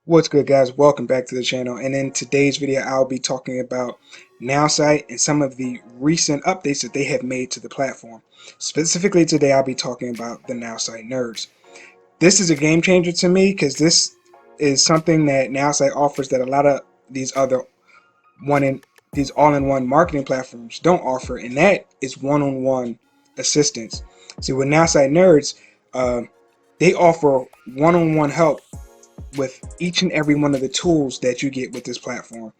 What's good, guys? Welcome back to the channel. And in today's video, I'll be talking about Nowsite and some of the recent updates that they have made to the platform. Specifically today, I'll be talking about the Nowsite nerds. This is a game changer to me because this is something that Nowsite offers that a lot of these other these all-in-one marketing platforms don't offer, and that is one-on-one assistance. See, with Nowsite nerds, they offer one-on-one help with each and every one of the tools that you get with this platform.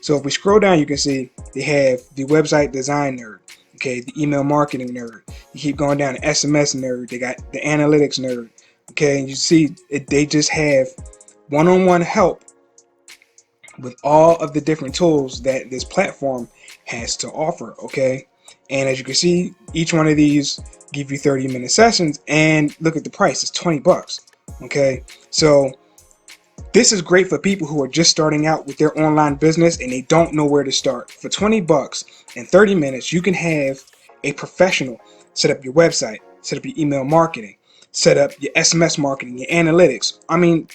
So if we scroll down, you can see they have the website design nerd, okay, the email marketing nerd. You keep going down, the SMS nerd. They got the analytics nerd, okay. And you see they just have one-on-one help with all of the different tools that this platform has to offer, okay. And as you can see, each one of these give you 30-minute sessions, and look at the price, it's 20 bucks, okay. So this is great for people who are just starting out with their online business and they don't know where to start. For 20 bucks and 30 minutes, you can have a professional set up your website, set up your email marketing, set up your SMS marketing, your analytics. I mean,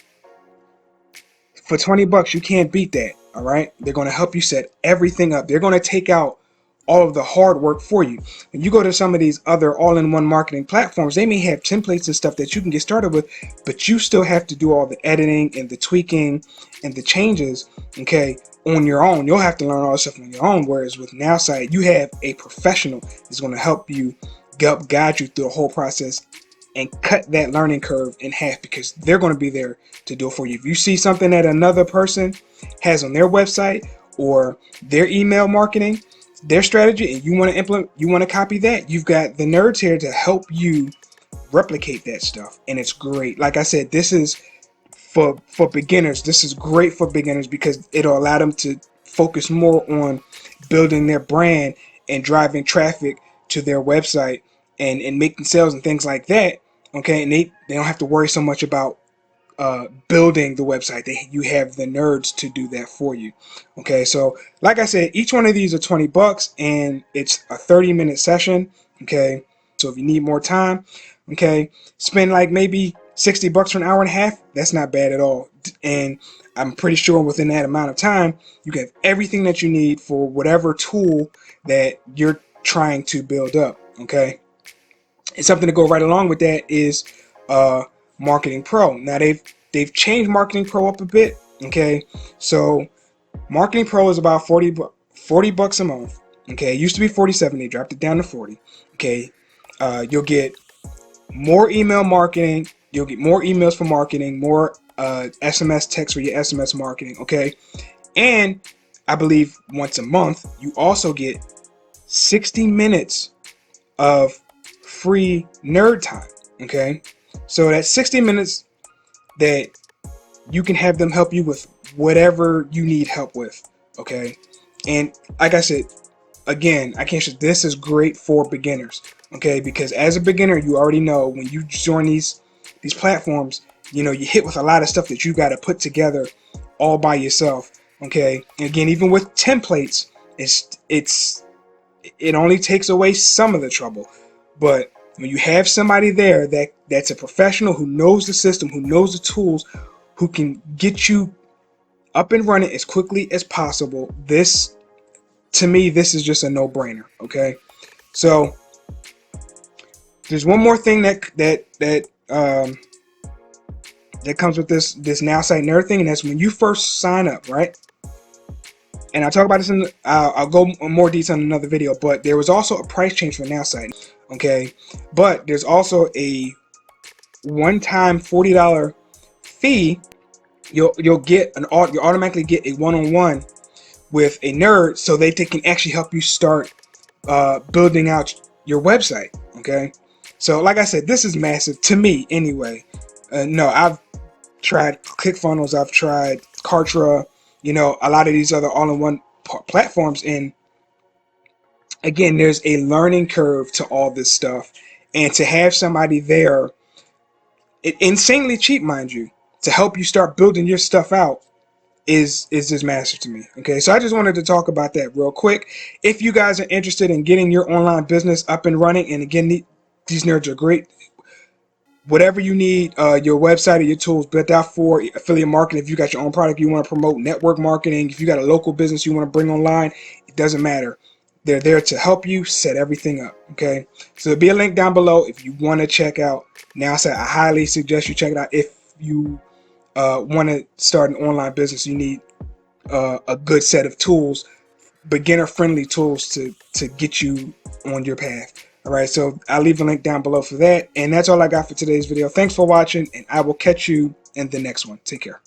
for 20 bucks, you can't beat that, all right? They're going to help you set everything up. They're going to take out all of the hard work for you. When you go to some of these other all-in-one marketing platforms, they may have templates and stuff that you can get started with, but you still have to do all the editing and the tweaking and the changes, okay, on your own. You'll have to learn all this stuff on your own, whereas with Nowsite, you have a professional that's going to help you guide you through the whole process and cut that learning curve in half, because they're going to be there to do it for you. If you see something that another person has on their website or their email marketing, their strategy, and you want to implement, you want to copy that, you've got the nerds here to help you replicate that stuff. And it's great. Like I said, this is for beginners. This is great for beginners because it'll allow them to focus more on building their brand and driving traffic to their website and making sales and things like that, okay. And they don't have to worry so much about building the website. You have the nerds to do that for you, okay. So like I said, each one of these are 20 bucks and it's a 30-minute session, okay. So if you need more time, okay, spend like maybe 60 bucks for an hour and a half. That's not bad at all. And I'm pretty sure within that amount of time you have everything that you need for whatever tool that you're trying to build up, okay. And something to go right along with that is Marketing Pro. Now they've changed Marketing Pro up a bit, okay. So Marketing Pro is about 40 bucks a month, okay. It used to be 47. They dropped it down to 40, okay. You'll get more email marketing. You'll get more emails for marketing, more SMS text for your SMS marketing, okay. And I believe once a month you also get 60 minutes of free nerd time, okay. So that's 60 minutes that you can have them help you with whatever you need help with, okay. And like I said, again, I can't say this is great for beginners, okay, because as a beginner, you already know when you join these platforms, you know, you hit with a lot of stuff that you got to put together all by yourself, okay. And again, even with templates, it only takes away some of the trouble. But when you have somebody there that's a professional who knows the system, who knows the tools, who can get you up and running as quickly as possible, this, to me, this is just a no-brainer, okay. So there's one more thing that comes with this Nowsite nerd thing, and that's when you first sign up, right? And I'll talk about this in I'll go in more detail in another video, but there was also a price change for Nowsite, okay. But there's also a one-time $40 fee. You'll automatically get a one-on-one with a nerd, so they can actually help you start building out your website, okay. So like I said, this is massive to me anyway. No, I've tried ClickFunnels, I've tried Kartra, you know, a lot of these other all-in-one platforms, and again, there's a learning curve to all this stuff, and to have somebody there, insanely cheap, mind you, to help you start building your stuff out is just massive to me, okay. So I just wanted to talk about that real quick. If you guys are interested in getting your online business up and running, and again, these nerds are great. whatever you need, your website or your tools built out for affiliate marketing. If you got your own product you want to promote, network marketing, if you got a local business you want to bring online, it doesn't matter. They're there to help you set everything up. Okay, so there'll be a link down below if you want to check out Nowsite. I highly suggest you check it out. If you want to start an online business, you need a good set of tools, beginner friendly tools to get you on your path. All right, so I'll leave a link down below for that. And that's all I got for today's video. Thanks for watching, and I will catch you in the next one. Take care.